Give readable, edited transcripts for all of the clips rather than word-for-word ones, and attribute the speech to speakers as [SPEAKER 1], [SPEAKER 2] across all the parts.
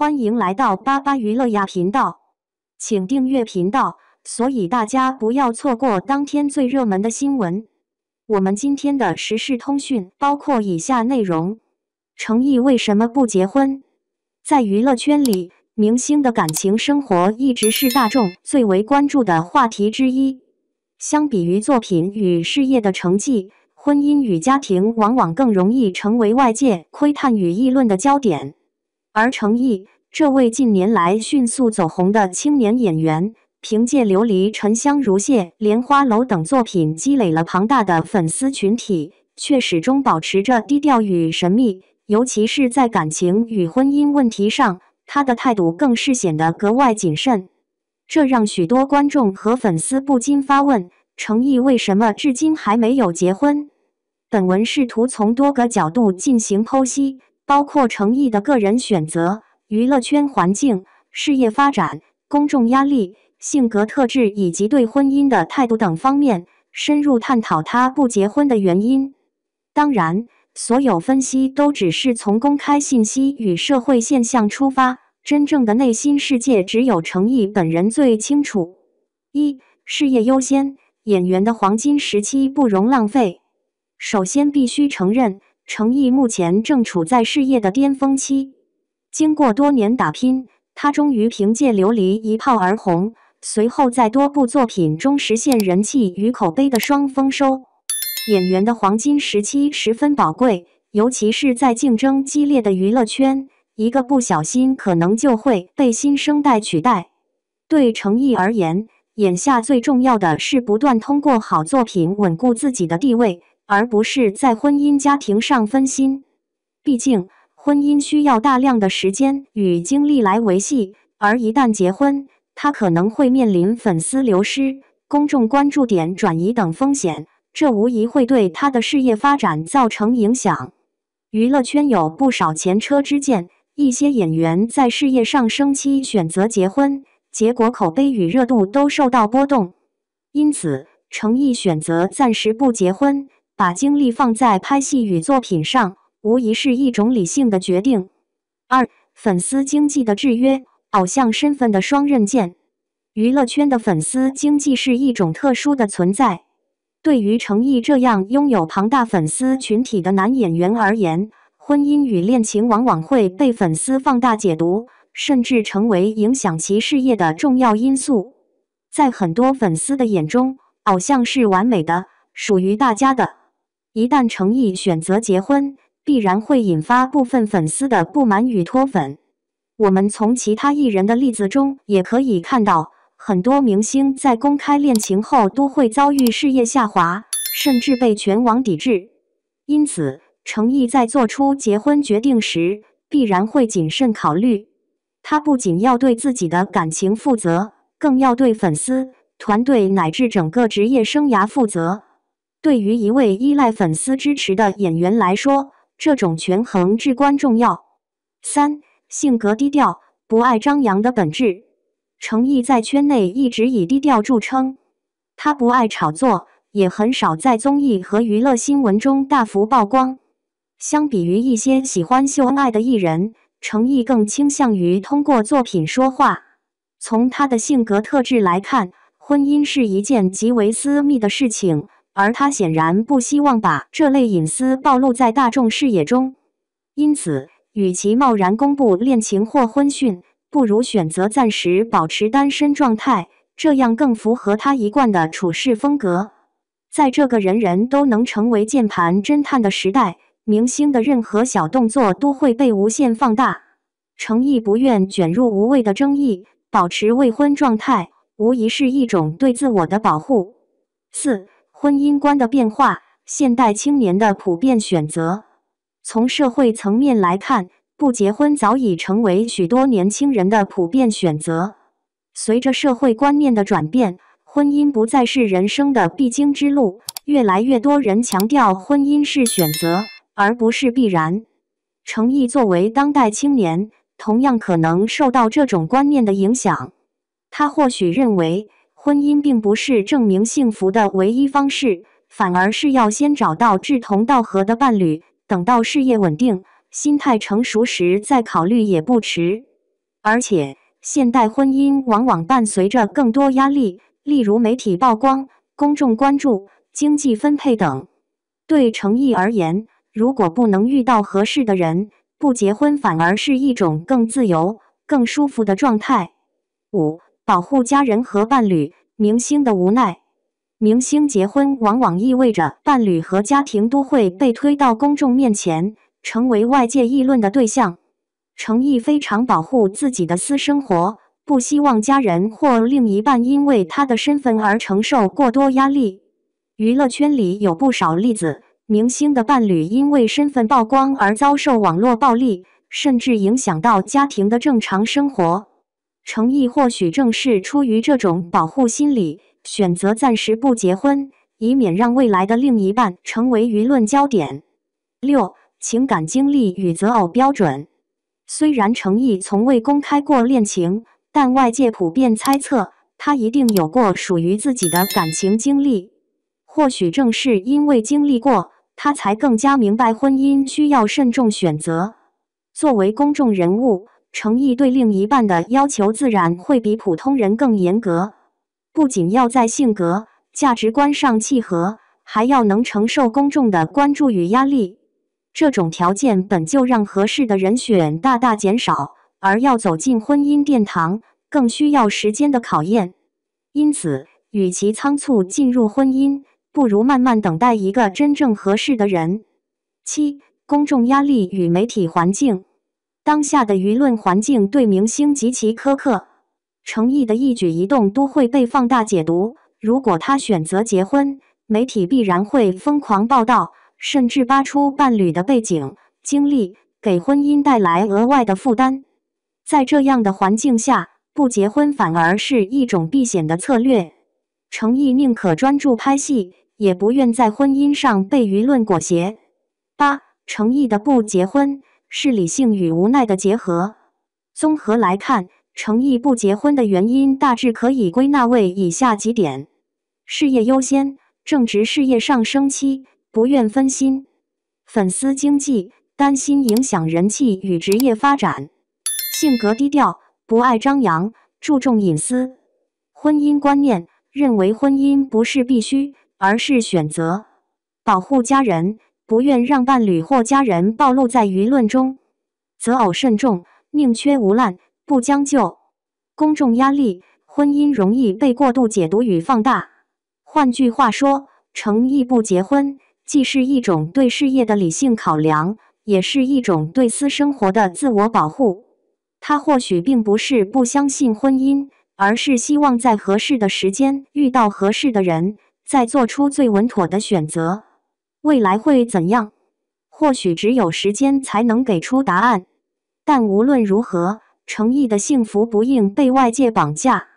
[SPEAKER 1] 欢迎来到巴巴娱乐呀频道，请订阅频道，所以大家不要错过当天最热门的新闻。我们今天的时事通讯包括以下内容：程毅为什么不结婚？在娱乐圈里，明星的感情生活一直是大众最为关注的话题之一。相比于作品与事业的成绩，婚姻与家庭往往更容易成为外界窥探与议论的焦点。而程毅这位近年来迅速走红的青年演员，凭借《琉璃沉香如屑》《莲花楼》等作品积累了庞大的粉丝群体，却始终保持着低调与神秘。尤其是在感情与婚姻问题上，他的态度更是显得格外谨慎。这让许多观众和粉丝不禁发问：程毅为什么至今还没有结婚？本文试图从多个角度进行剖析，包括程毅的个人选择、娱乐圈环境、事业发展、公众压力、性格特质以及对婚姻的态度等方面，深入探讨他不结婚的原因。当然，所有分析都只是从公开信息与社会现象出发，真正的内心世界只有程毅本人最清楚。一、事业优先，演员的黄金时期不容浪费。首先必须承认，程毅目前正处在事业的巅峰期。经过多年打拼，他终于凭借《琉璃》一炮而红，随后在多部作品中实现人气与口碑的双丰收。演员的黄金时期十分宝贵，尤其是在竞争激烈的娱乐圈，一个不小心可能就会被新生代取代。对程毅而言，眼下最重要的是不断通过好作品稳固自己的地位，而不是在婚姻家庭上分心。毕竟，婚姻需要大量的时间与精力来维系，而一旦结婚，他可能会面临粉丝流失、公众关注点转移等风险，这无疑会对他的事业发展造成影响。娱乐圈有不少前车之鉴，一些演员在事业上升期选择结婚，结果口碑与热度都受到波动。因此，程毅选择暂时不结婚，把精力放在拍戏与作品上，无疑是一种理性的决定。二、粉丝经济的制约，偶像身份的双刃剑。娱乐圈的粉丝经济是一种特殊的存在。对于程毅这样拥有庞大粉丝群体的男演员而言，婚姻与恋情往往会被粉丝放大解读，甚至成为影响其事业的重要因素。在很多粉丝的眼中，偶像是完美的，属于大家的。一旦程毅选择结婚，必然会引发部分粉丝的不满与脱粉。我们从其他艺人的例子中也可以看到，很多明星在公开恋情后都会遭遇事业下滑，甚至被全网抵制。因此，程毅在做出结婚决定时，必然会谨慎考虑。他不仅要对自己的感情负责，更要对粉丝、团队乃至整个职业生涯负责。对于一位依赖粉丝支持的演员来说，这种权衡至关重要。三、性格低调，不爱张扬的本质。程毅在圈内一直以低调著称，他不爱炒作，也很少在综艺和娱乐新闻中大幅曝光。相比于一些喜欢秀恩爱的艺人，程毅更倾向于通过作品说话。从他的性格特质来看，婚姻是一件极为私密的事情，而他显然不希望把这类隐私暴露在大众视野中。因此，与其贸然公布恋情或婚讯，不如选择暂时保持单身状态，这样更符合他一贯的处事风格。在这个人人都能成为键盘侦探的时代，明星的任何小动作都会被无限放大。程毅不愿卷入无谓的争议，保持未婚状态，无疑是一种对自我的保护。四、婚姻观的变化，现代青年的普遍选择。从社会层面来看，不结婚早已成为许多年轻人的普遍选择。随着社会观念的转变，婚姻不再是人生的必经之路，越来越多人强调婚姻是选择，而不是必然。程毅作为当代青年，同样可能受到这种观念的影响。他或许认为，婚姻并不是证明幸福的唯一方式，反而是要先找到志同道合的伴侣，等到事业稳定、心态成熟时再考虑也不迟。而且，现代婚姻往往伴随着更多压力，例如媒体曝光、公众关注、经济分配等。对程毅而言，如果不能遇到合适的人，不结婚反而是一种更自由、更舒服的状态。5、保护家人和伴侣。明星的无奈。明星结婚往往意味着伴侣和家庭都会被推到公众面前，成为外界议论的对象。程毅非常保护自己的私生活，不希望家人或另一半因为他的身份而承受过多压力。娱乐圈里有不少例子，明星的伴侣因为身份曝光而遭受网络暴力，甚至影响到家庭的正常生活。程毅或许正是出于这种保护心理，选择暂时不结婚，以免让未来的另一半成为舆论焦点。6、情感经历与择偶标准。虽然程毅从未公开过恋情，但外界普遍猜测他一定有过属于自己的感情经历。或许正是因为经历过，他才更加明白婚姻需要慎重选择。作为公众人物，程毅对另一半的要求自然会比普通人更严格，不仅要在性格、价值观上契合，还要能承受公众的关注与压力。这种条件本就让合适的人选大大减少，而要走进婚姻殿堂，更需要时间的考验。因此，与其仓促进入婚姻，不如慢慢等待一个真正合适的人。7、公众压力与媒体环境。当下的舆论环境对明星极其苛刻，程毅的一举一动都会被放大解读。如果他选择结婚，媒体必然会疯狂报道，甚至扒出伴侣的背景、经历，给婚姻带来额外的负担。在这样的环境下，不结婚反而是一种避险的策略。程毅宁可专注拍戏，也不愿在婚姻上被舆论裹挟。8、程毅的不结婚是理性与无奈的结合。综合来看，程毅不结婚的原因大致可以归纳为以下几点：事业优先，正值事业上升期，不愿分心；粉丝经济，担心影响人气与职业发展；性格低调，不爱张扬，注重隐私；婚姻观念，认为婚姻不是必须，而是选择；保护家人，不愿让伴侣或家人暴露在舆论中；择偶慎重，宁缺毋滥，不将就；公众压力，婚姻容易被过度解读与放大。换句话说，程毅不结婚，既是一种对事业的理性考量，也是一种对私生活的自我保护。他或许并不是不相信婚姻，而是希望在合适的时间遇到合适的人，再做出最稳妥的选择。未来会怎样？或许只有时间才能给出答案。但无论如何，程毅的幸福不应被外界绑架。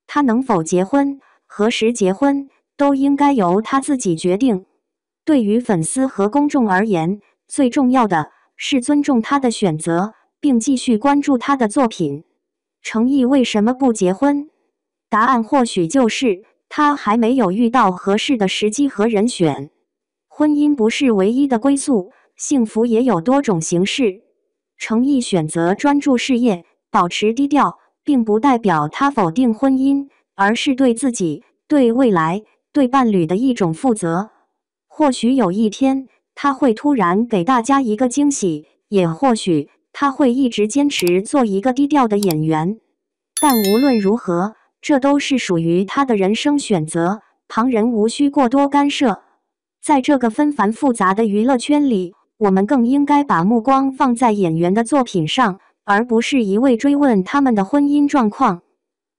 [SPEAKER 1] 他能否结婚，何时结婚，都应该由他自己决定。对于粉丝和公众而言，最重要的是尊重他的选择，并继续关注他的作品。程毅为什么不结婚？答案或许就是他还没有遇到合适的时机和人选。婚姻不是唯一的归宿，幸福也有多种形式。程毅选择专注事业，保持低调，并不代表他否定婚姻，而是对自己、对未来、对伴侣的一种负责。或许有一天，他会突然给大家一个惊喜，也或许他会一直坚持做一个低调的演员。但无论如何，这都是属于他的人生选择，旁人无需过多干涉。在这个纷繁复杂的娱乐圈里，我们更应该把目光放在演员的作品上，而不是一味追问他们的婚姻状况。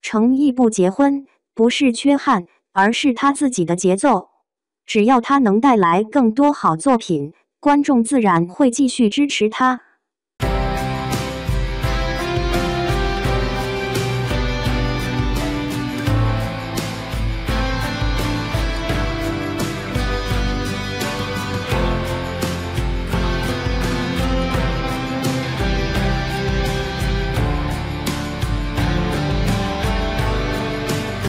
[SPEAKER 1] 程毅不结婚，不是缺憾，而是他自己的节奏。只要他能带来更多好作品，观众自然会继续支持他。